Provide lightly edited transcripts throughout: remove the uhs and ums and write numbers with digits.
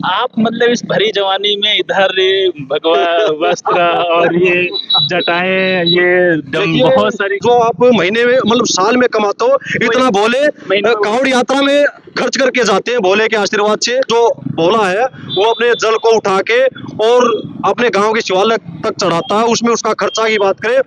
आप मतलब इस भरी जवानी में इधर ये भगवा वस्त्र और ये जटाएं, ये दम देखिए, बहुत सारी जो आप महीने में मतलब साल में कमाते हो इतना भोले महीने में- कांवड़ यात्रा में खर्च करके जाते हैं। भोले के आशीर्वाद से जो भोला है वो अपने जल को उठा के और अपने गांव के शिवालय तक चढ़ाता है। उसमें उसका खर्चा की बात करें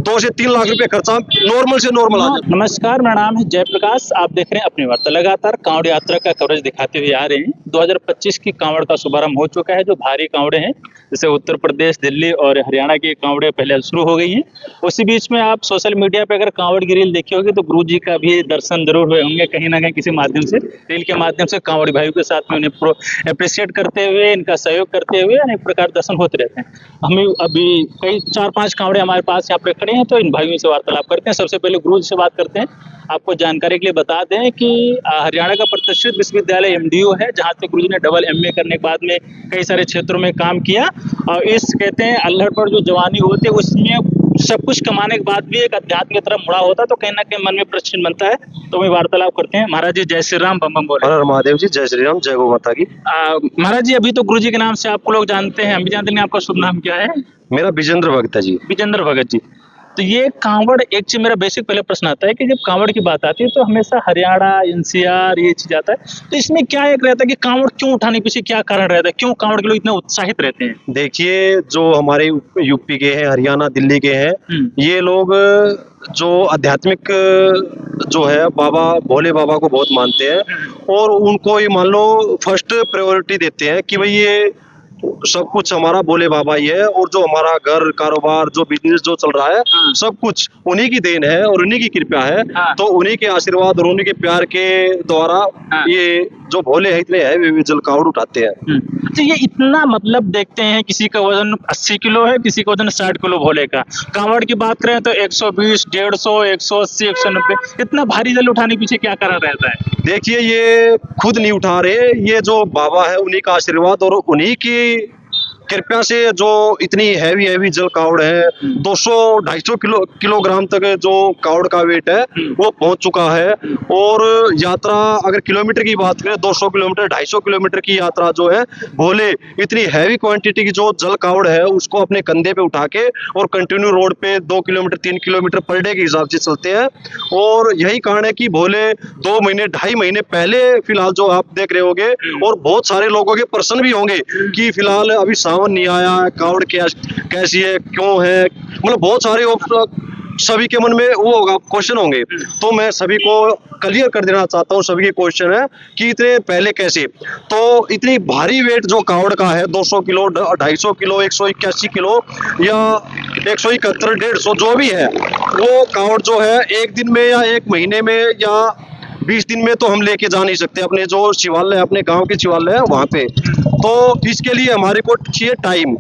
2 से 3 लाख रुपए खर्चा नॉर्मल से नॉर्मल आ जाता है। नमस्कार, मेरा नाम है जयप्रकाश। आप देख रहे हैं अपनी वार्ता। लगातार कांवड़ यात्रा का कवरेज दिखाते हुए आ रहे हैं। 2025 की कांवड़ का शुभारंभ हो चुका है। जो भारी कांवड़े हैं जैसे उत्तर प्रदेश, दिल्ली और हरियाणा की कांवड़े पहले शुरू हो गई हैं। उसी बीच में आप सोशल मीडिया पे अगर कांवड़ की रील देखी होगी तो गुरु जी का भी दर्शन जरूर हुए होंगे कहीं ना कहीं किसी माध्यम से। रील के माध्यम से कांवड़ी भाइयों के साथ में उन्हें अप्रिशिएट करते हुए, इनका सहयोग करते हुए अनेक प्रकार दर्शन होते रहते हैं। हमें अभी कई 4-5 कांवड़े हमारे पास यहाँ पे खड़े हैं, तो इन भाइयों से वार्तालाप करते हैं। सबसे पहले गुरु जी से बात करते हैं। आपको जानकारी के लिए बता दें कि हरियाणा का प्रतिष्ठित विश्वविद्यालय एमडीयू है, जहाँ से गुरु जी ने डबल एमए करने के बाद में कई सारे क्षेत्रों में काम किया। और इस कहते हैं अल्हड़ पर जो जवानी होती है उसमें सब कुछ कमाने के बाद भी एक अध्यात्म की तरफ मुड़ा होता है, तो कहीं ना कहीं मन में प्रश्न बनता है। तो वही वार्तालाप करते हैं। महाराज जी जय श्री राम, बम बम बोले। हर हर महादेव जी, जय श्री राम, जय गौ माता की। महाराज जी, अभी तो गुरु जी के नाम से आपको लोग जानते हैं, हम भी जानते हैं। आपका शुभ नाम क्या है? मेरा विजेंद्र भगत है जी। विजेंद्र भगत जी। तो ये कांवड़, एक चीज मेरा बेसिक पहले प्रश्न आता है कि जब कांवड़ की बात आती है तो हमेशा हरियाणा, एनसीआर ये चीज आता है। तो इसमें क्या एक रहता है कि कांवड़ क्यों उठाने पीछे क्या कारण रहता है? क्यों कांवड़ के लोग इतने उत्साहित रहते हैं? देखिए, जो हमारे यूपी के हैं, हरियाणा, दिल्ली के हैं, ये लोग जो आध्यात्मिक जो है बाबा भोले बाबा को बहुत मानते हैं और उनको ये मान लो फर्स्ट प्रायोरिटी देते हैं कि भाई ये सब कुछ हमारा भोले बाबा ही है और जो हमारा घर, कारोबार, जो बिजनेस जो चल रहा है सब कुछ उन्हीं की देन है और उन्हीं की कृपा है। तो उन्हीं के आशीर्वाद और उन्हीं के प्यार के द्वारा ये जो भोले है इतने है वे जल कावड़ उठाते हैं। तो ये इतना मतलब देखते हैं, किसी का वजन 80 किलो है, किसी का वजन 60 किलो भोले का। कांवड़ की बात करें तो 120, 150, 180, 190, इतना भारी जल उठाने पीछे क्या कारण रहता है? देखिए, ये खुद नहीं उठा रहे, ये जो बाबा है उन्हीं का आशीर्वाद और उन्हीं की कृपया से जो इतनी हैवी हैवी जल कावड़ है 200-250 किलोग्राम तक जो कावड़ का वेट है वो पहुंच चुका है। और यात्रा अगर किलोमीटर की बात करें 200 किलोमीटर, 250 किलोमीटर की यात्रा जो है भोले इतनी हैवी क्वांटिटी की जो जल कावड़ है उसको अपने कंधे पे उठा के और कंटिन्यू रोड पे 2 किलोमीटर 3 किलोमीटर पर डे के हिसाब से चलते हैं। और यही कारण है कि भोले 2 महीने 2.5 महीने पहले फिलहाल जो आप देख रहे होंगे और बहुत सारे लोगों के प्रश्न भी होंगे कि फिलहाल अभी सावन नहीं आया, कावड़ कैसी है, क्यों है, मतलब बहुत सारे सभी के मन में वो होगा, क्वेश्चन होंगे। तो मैं सभी को क्लियर कर देना चाहता हूँ, सभी के क्वेश्चन है कि इतने पहले कैसे। तो इतनी भारी वेट जो कावड़ का है 200 किलो, 250 किलो, 181 किलो या 171, 150 जो भी है, वो कावड़ जो है एक दिन में या एक महीने में या 20 दिन में तो हम लेके जा नहीं सकते अपने जो शिवालय, अपने गांव के शिवालय है वहां पे। तो इसके लिए हमारे को चाहिए टाइम।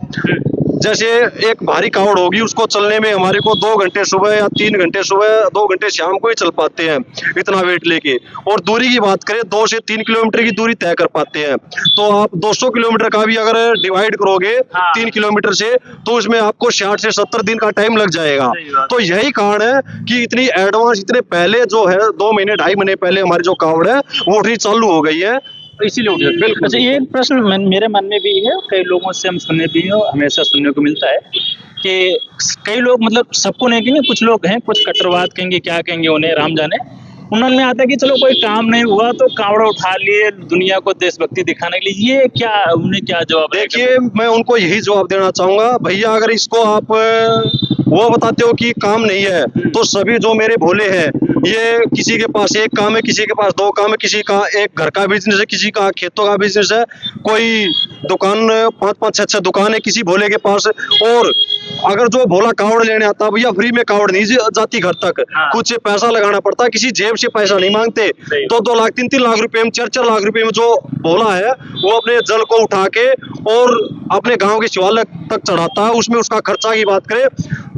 जैसे एक भारी कावड़ होगी उसको चलने में हमारे को 2 घंटे सुबह या 3 घंटे सुबह, 2 घंटे शाम को ही चल पाते हैं इतना वेट लेके। और दूरी की बात करें 2 से 3 किलोमीटर की दूरी तय कर पाते हैं। तो आप 200 किलोमीटर का भी अगर डिवाइड करोगे 3 किलोमीटर से तो उसमें आपको 60 से 70 दिन का टाइम लग जाएगा। तो यही कारण है कि इतनी एडवांस, इतने पहले जो है 2 महीने 2.5 महीने पहले हमारी जो कावड़ है वो उठनी चालू हो गई है, इसीलिए उठ गई। बिल्कुल। अच्छा, ये एक प्रश्न मेरे मन में भी है, कई लोगों से हम सुनने भी हैं, हमेशा सुनने को मिलता है कि कई लोग, मतलब सबको नहीं कहेंगे, कुछ लोग हैं, कुछ कट्टरवाद कहेंगे, क्या कहेंगे उन्हें, राम जाने, उन्होंने में आता है कि चलो कोई काम नहीं हुआ तो कावड़ उठा लिए दुनिया को देशभक्ति दिखाने के लिए। ये क्या, उन्हें क्या जवाब? देखिए, मैं उनको यही जवाब देना चाहूंगा, भैया अगर इसको आप वो बताते हो कि काम नहीं है तो सभी जो मेरे भोले हैं, ये किसी के पास एक काम है, किसी के पास 2 काम है, किसी का एक घर का बिजनेस है, किसी का खेतों का बिजनेस है, कोई दुकान 5-5, 6-6 दुकान है किसी भोले के पास। और अगर जो भोला कावड़ लेने आता भैया, फ्री में कावड़ नहीं जाती घर तक, कुछ पैसा लगाना पड़ता है, किसी जेब से पैसा नहीं मांगते। 2-2 लाख, 3-3 लाख रुपए में, 4-4 लाख रुपए में जो भोला है वो अपने जल को उठा के और अपने गांव के शिवालय तक चढ़ाता है। उसमें उसका खर्चा की बात करें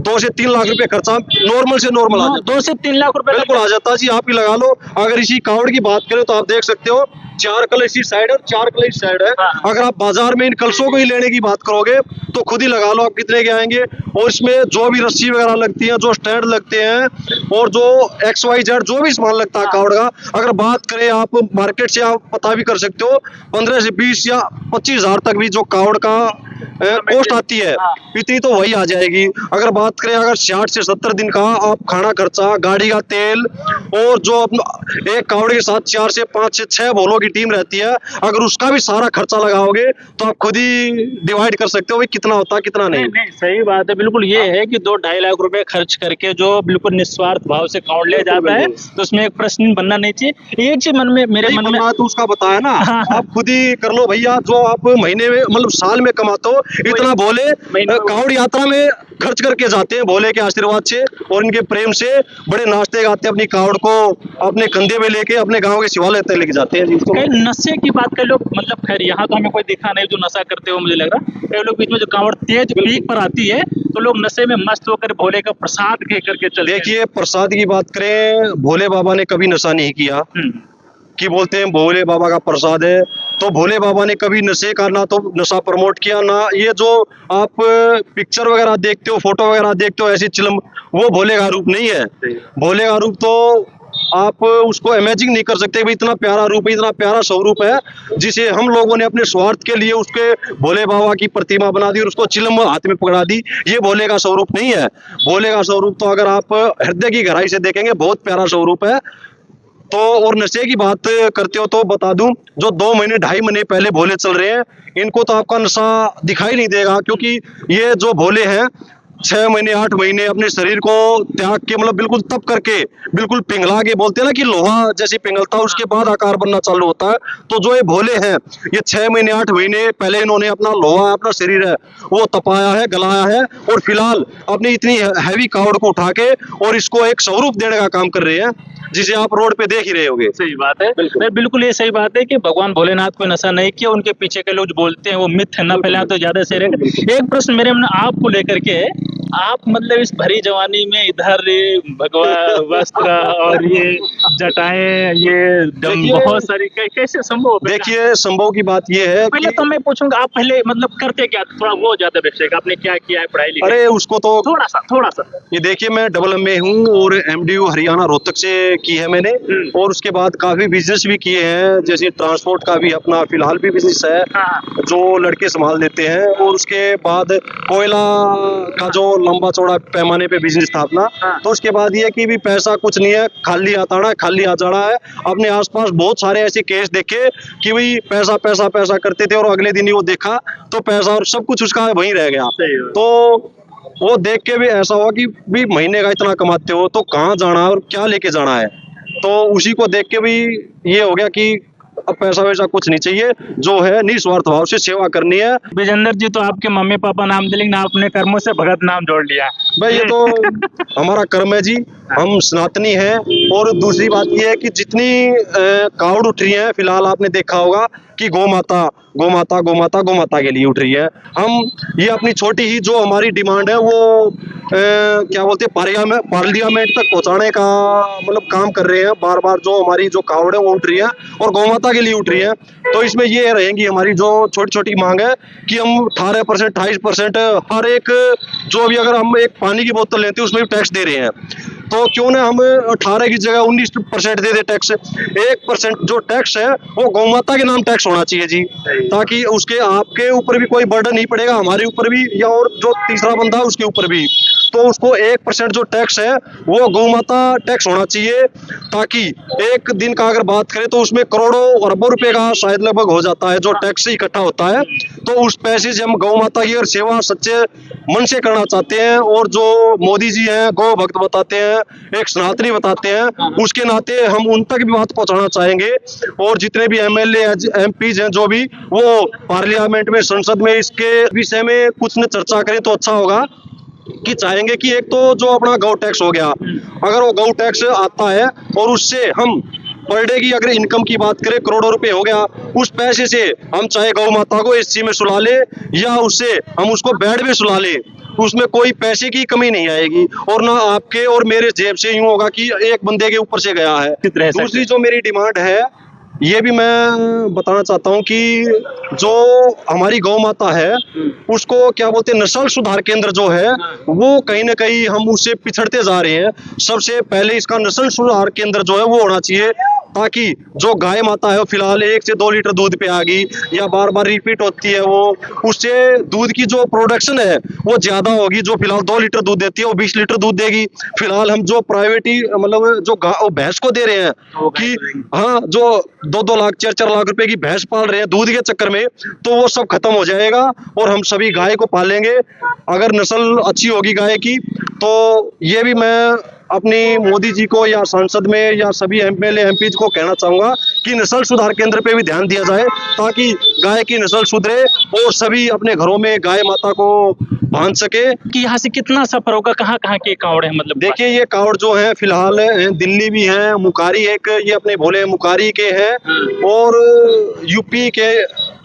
2 से 3 लाख रुपए खर्चा नॉर्मल से नॉर्मल आ जाता है। 2 से 3 लाख रुपए बिल्कुल आ जाता है जी, आप ही लगा लो। अगर इसी कावड़ की बात करें तो आप देख सकते हो 4 कलश की साइड है और 4 कलश साइड है। हाँ। अगर आप बाजार में इन कलशों को ही लेने की बात करोगे तो खुद ही लगा लो आप कितने के आएंगे। और इसमें जो भी रस्सी वगैरह लगती है, जो स्टैंड लगते हैं और जो XYZ जो भी सामान लगता है कावड़ का, अगर बात करें आप मार्केट से आप पता भी कर सकते हो, 15 से 20 या 25 हजार तक भी जो कावड़ का कॉस्ट आती है, हाँ। इतनी तो वही आ जाएगी। अगर बात करें अगर 60 से 70 दिन का आप खाना खर्चा, गाड़ी का तेल और जो अपना एक कावड़ के साथ 4 से 5 से 6 भोलों की टीम रहती है, अगर उसका भी सारा खर्चा लगाओगे तो आप खुद ही डिवाइड कर सकते हो भाई कितना होता है कितना नहीं। नहीं, सही बात है। बिल्कुल ये है कि 2-2.5 लाख रुपए खर्च करके जो बिल्कुल निस्वार्थ भाव से कावड़ ले जाता है, तो उसमें एक प्रश्न बनना नहीं चाहिए। एक चीज मेरे मन में तो उसका बताया ना, हाँ। आप खुद ही कर लो भैया, जो आप महीने में मतलब साल में कमाते हो इतना भोले कावड़ यात्रा में खर्च करके जाते हैं भोले के आशीर्वाद से और इनके प्रेम से। बड़े नाचते गाते अपनी कावड़ को अपने कंधे में लेके अपने गांव के शिवालय तक लेके जाते हैं जी। तो कई नशे की बात कर लो, मतलब खैर यहाँ तो हमें कोई दिखा नहीं जो नशा करते हो, मुझे लग रहा कई लोग बीच में जो कावड़ तेज पीक पर आती है तो लोग नशे में मस्त होकर भोले का प्रसाद कह करके चलते हैं। देखिए, प्रसाद की बात करें, भोले बाबा ने कभी नशा नहीं किया कि बोलते हैं भोले बाबा का प्रसाद है, तो भोले बाबा ने कभी नशे का ना तो नशा प्रमोट किया, ना ये जो आप पिक्चर वगैरह देखते हो, फोटो वगैरह देखते हो ऐसी चिलम, वो भोले का रूप नहीं है। भोले का रूप तो आप उसको इमेजिन नहीं कर सकते कि इतना प्यारा रूप है, इतना प्यारा स्वरूप है, जिसे हम लोगों ने अपने स्वार्थ के लिए उसके भोले बाबा की प्रतिमा बना दी और उसको चिलम हाथ में पकड़ा दी। ये भोले का स्वरूप नहीं है। भोले का स्वरूप तो अगर आप हृदय की गहराई से देखेंगे बहुत प्यारा स्वरूप है। तो और नशे की बात करते हो तो बता दूं, जो 2 महीने 2.5 महीने पहले भोले चल रहे हैं, इनको तो आपका नशा दिखाई नहीं देगा, क्योंकि ये जो भोले हैं 6 महीने 8 महीने अपने शरीर को त्याग के, मतलब बिल्कुल तप करके, बिल्कुल पिघला के, बोलते हैं ना कि लोहा जैसे पिघलता है उसके बाद आकार बनना चालू होता है, तो जो ये भोले हैं ये 6 महीने 8 महीने पहले इन्होंने अपना लोहा, अपना शरीर है वो तपाया है, गलाया है और फिलहाल अपनी इतनी हैवी कावड़ को उठा के और इसको एक स्वरूप देने का काम कर रहे हैं, जिसे आप रोड पे देख ही रहे होगे। सही बात है। बिल्कुल ये सही बात है कि भगवान भोलेनाथ को नशा नहीं किया, उनके पीछे के लोग जो बोलते हैं वो मिथ न फैलाएं तो ज्यादा सही रहेगा। एक प्रश्न मेरे मन आपको लेकर के, आप मतलब इस भरी जवानी में इधर भगवा वस्त्र और ये जटाएं, ये बहुत सारी कैसे संभव हो? देखिए, संभव की बात ये है पहले तो मैं पूछूंगा आप पहले मतलब करते क्या, थोड़ा वो ज्यादा बेस्ट, आपने क्या किया है पढ़ाई लिखाई? अरे उसको तो थोड़ा सा ये देखिए, मैं डबल MA हूँ और MDU हरियाणा रोहतक से की है मैंने, और उसके बाद काफी बिजनेस भी किए हैं, जैसे ट्रांसपोर्ट का भी अपना फिलहाल भी बिजनेस है जो लड़के संभाल देते हैं, और उसके बाद कोयला का जो लंबा चौड़ा पैमाने पे बिजनेस था अपना। तो उसके बाद ये कि भी पैसा कुछ नहीं है, खाली आता खाली आ जाना है। अपने आसपास बहुत सारे ऐसे केस देखे कि भाई पैसा पैसा पैसा करते थे और अगले दिन ही वो देखा तो पैसा और सब कुछ उसका वहीं रह गया। तो वो देख के भी ऐसा हुआ कि भी महीने का इतना कमाते हो तो कहाँ जाना है और क्या लेके जाना है, तो उसी को देख के भी ये हो गया कि अब पैसा वैसा कुछ नहीं चाहिए, जो है निस्वार्थ भाव से सेवा करनी है। विजेंद्र जी तो आपके मम्मी पापा नाम दिले, लेकिन आपने कर्मों से भगत नाम जोड़ लिया। भाई ये तो हमारा कर्म है जी, हम सनातनी हैं। और दूसरी बात ये है कि जितनी कावड़ उठ रही है, फिलहाल आपने देखा होगा कि गौ माता गौ माता गौ माता गौ माता के लिए उठ रही है। हम ये अपनी छोटी ही जो हमारी डिमांड है वो क्या बोलते हैं पार्लियामेंट तक पहुंचाने का मतलब काम कर रहे हैं। बार बार जो हमारी जो कावड़ है वो उठ रही है और गौ माता के लिए उठ रही है। तो इसमें ये रहेंगी हमारी जो छोटी छोटी मांग है कि हम 18% 28% हर एक, जो भी अगर हम एक पानी की बोतल लेते हैं उसमें भी टैक्स दे रहे हैं, तो क्यों ना हम 18 की जगह 19% दे दे टैक्स। 1% जो टैक्स है वो गौ माता के नाम टैक्स होना चाहिए जी, ताकि उसके आपके ऊपर भी कोई बर्डन नहीं पड़ेगा, हमारे ऊपर भी, या और जो तीसरा बंदा है उसके ऊपर भी। तो उसको 1% जो टैक्स है वो गौ माता टैक्स होना चाहिए, ताकि एक दिन का अगर बात करें तो उसमें करोड़ों अरबों रुपए का शायद लगभग हो जाता है जो टैक्स से इकट्ठा होता है। तो उस पैसे से हम गौ माता की और सेवा सच्चे मन से करना चाहते हैं। और जो मोदी जी हैं गौ भक्त बताते हैं, एक सनातनी बताते हैं, उसके नाते हम उन तक भी बात पहुंचाना चाहेंगे। और जितने भी MLA MPs हैं जो भी, वो पार्लियामेंट में, संसद में इसके विषय में कुछ न चर्चा करें तो अच्छा होगा। कि चाहेंगे कि एक तो जो अपना गौ टैक्स हो गया, अगर वो गौ टैक्स आता है और उससे हम पर डे की अगर इनकम की बात करें करोड़ों रुपए हो गया, उस पैसे से हम चाहे गौ माता को AC में सुला ले या उससे हम उसको बेड में सुला ले, उसमें कोई पैसे की कमी नहीं आएगी। और ना आपके और मेरे जेब से यूं होगा कि एक बंदे के ऊपर से गया है। दूसरी जो मेरी डिमांड है ये भी मैं बताना चाहता हूँ कि जो हमारी गौ माता है उसको क्या बोलते हैं, नस्ल सुधार केंद्र जो है वो कहीं ना कहीं हम उससे पिछड़ते जा रहे हैं। सबसे पहले इसका नस्ल सुधार केंद्र जो है वो होना चाहिए, ताकि जो गाय माता है वो फिलहाल 1 से 2 लीटर दूध पे आ गई या बार बार रिपीट होती है, वो उससे दूध की जो प्रोडक्शन है वो ज्यादा होगी। जो फिलहाल 2 लीटर दूध देती है वो 20 लीटर दूध देगी। फिलहाल हम जो प्राइवेट मतलब जो भैंस को दे रहे हैं कि हाँ, जो 2-2 लाख 4-4 लाख रुपए की भैंस पाल रहे हैं दूध के चक्कर में, तो वो सब खत्म हो जाएगा और हम सभी गाय को पालेंगे। अगर नस्ल अच्छी होगी गाय की, तो ये भी मैं अपनी मोदी जी को या संसद में या सभी एमएलए एमपी को कहना चाहूंगा कि नस्ल सुधार केंद्र पे भी ध्यान दिया जाए, ताकि गाय की नस्ल सुधरे और सभी अपने घरों में गाय माता को बांध सके। कि यहाँ से कितना सफर होगा, कहाँ कहाँ के कावड़ है मतलब? देखिए ये कावड़ जो है फिलहाल दिल्ली भी है, मुकारी एक ये अपने भोले मुकारी के हैं और यूपी के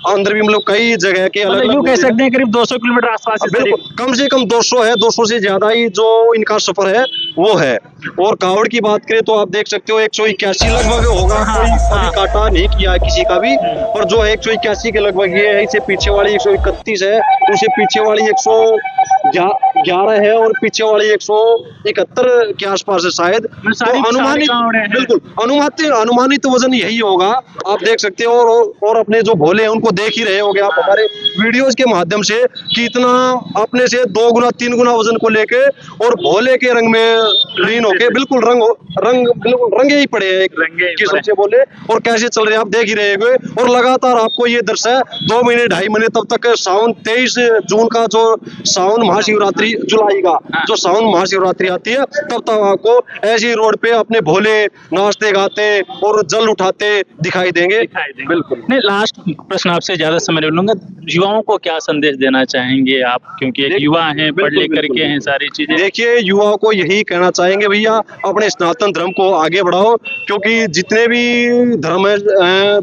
अंदर भी मतलब कई जगह के अलग मतलब यूँ कह अलग सकते हैं करीब 200 किलोमीटर आसपास इस बिल्कुल, कम से कम 200 है, 200 से ज्यादा ही जो इनका सफर है वो है। और कावड़ की बात करें तो आप देख सकते हो 181 लगभग होगा, कोई अभी काटा नहीं किया है किसी का भी, पर जो 181 के लगभग ये है। इससे पीछे वाली 131 है, उससे पीछे वाली 111 है और पीछे वाली 171 के आसपास है शायद। सारी तो अनुमानित कावड़ें हैं। बिल्कुल अनुमानित वजन यही होगा, आप देख सकते हो। और अपने जो भोले हैं उनको देख ही रहे होगे आप हमारे वीडियोस के माध्यम से कि इतना अपने से 2 गुना 3 गुना वजन को लेके और भोले के रंग में लीन होके बिल्कुल बिल्कुल रंगे ही पड़े हैं एक किस्म से बोले, और कैसे चल रहे हैं आप देख ही रहे होंगे। और लगातार आपको ये दृश्य 2 महीने 2.5 महीने तब तक सावन 23 जून का जो सावन महाशिवरात्रि, जुलाई का जो सावन महाशिवरात्रि आती है, तब तक आपको ऐसी रोड पे अपने भोले नाचते गाते और जल उठाते दिखाई देंगे। बिल्कुल। नहीं, लास्ट प्रश्न आपसे ज्यादा समय ले लूंगा, युवाओं को क्या संदेश देना चाहेंगे आप, क्योंकि एक युवा हैं, पढ़ लिख करके हैं सारी चीजें? देखिए युवाओं को यही कहना चाहेंगे भैया अपने सनातन धर्म को आगे बढ़ाओ, क्योंकि जितने भी धर्म है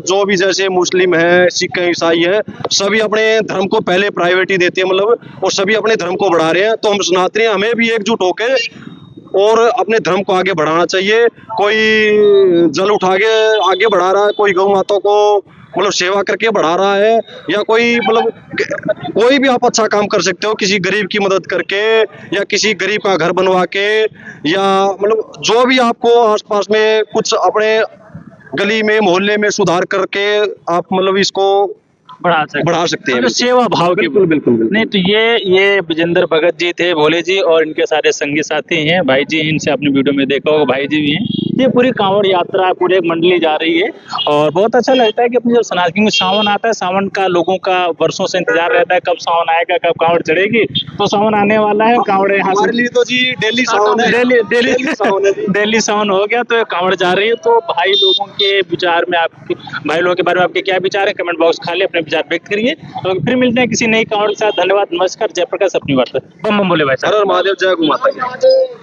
जो भी जैसे मुस्लिम है, सिख है, ईसाई है, सभी अपने धर्म को पहले प्रायोरिटी देते हैं मतलब, और सभी अपने धर्म को बढ़ा रहे हैं। तो हम सनातनी हमें भी एकजुट होकर और अपने धर्म को आगे बढ़ाना चाहिए। कोई जल उठा के आगे बढ़ा रहा है, कोई गौ माता को मतलब सेवा करके बढ़ा रहा है, या कोई मतलब कोई भी आप अच्छा काम कर सकते हो, किसी गरीब की मदद करके या किसी गरीब का घर बनवा के, या मतलब जो भी आपको आसपास में कुछ अपने गली में मोहल्ले में सुधार करके आप मतलब इसको बढ़ा सकते हैं। मतलब सेवा भाव की। बिल्कुल। नहीं तो ये विजेंद्र भगत जी थे, भोले जी, और इनके सारे संगी साथी हैं, भाई जी, इनसे आपने वीडियो में देखा होगा, भाई जी भी हैं। ये पूरी कांवड़ यात्रा पूरे एक मंडली जा रही है और बहुत अच्छा लगता है कि अपनी जब सनातन में सावन आता है, सावन का लोगों का वर्षों से इंतजार रहता है, कब सावन आएगा, कब कांवड़ चढ़ेगी। तो सावन आने वाला है, कांवड़ यहाँ हमारे लिए तो जी डेली सावन है, डेली सावन हो गया, तो कांवड़ जा रही है। तो भाई लोगों के विचार में आपके भाई लोगों के बारे में आपके क्या विचार है, कमेंट बॉक्स खाली अपने विचार व्यक्त करिए। तो फिर मिलते हैं किसी नई कांवड़ के साथ। धन्यवाद, नमस्कार, जयप्रकाश, अपनी वार्ता। बम बम बोले भाई। हर हर महादेव, जय गौ माता की।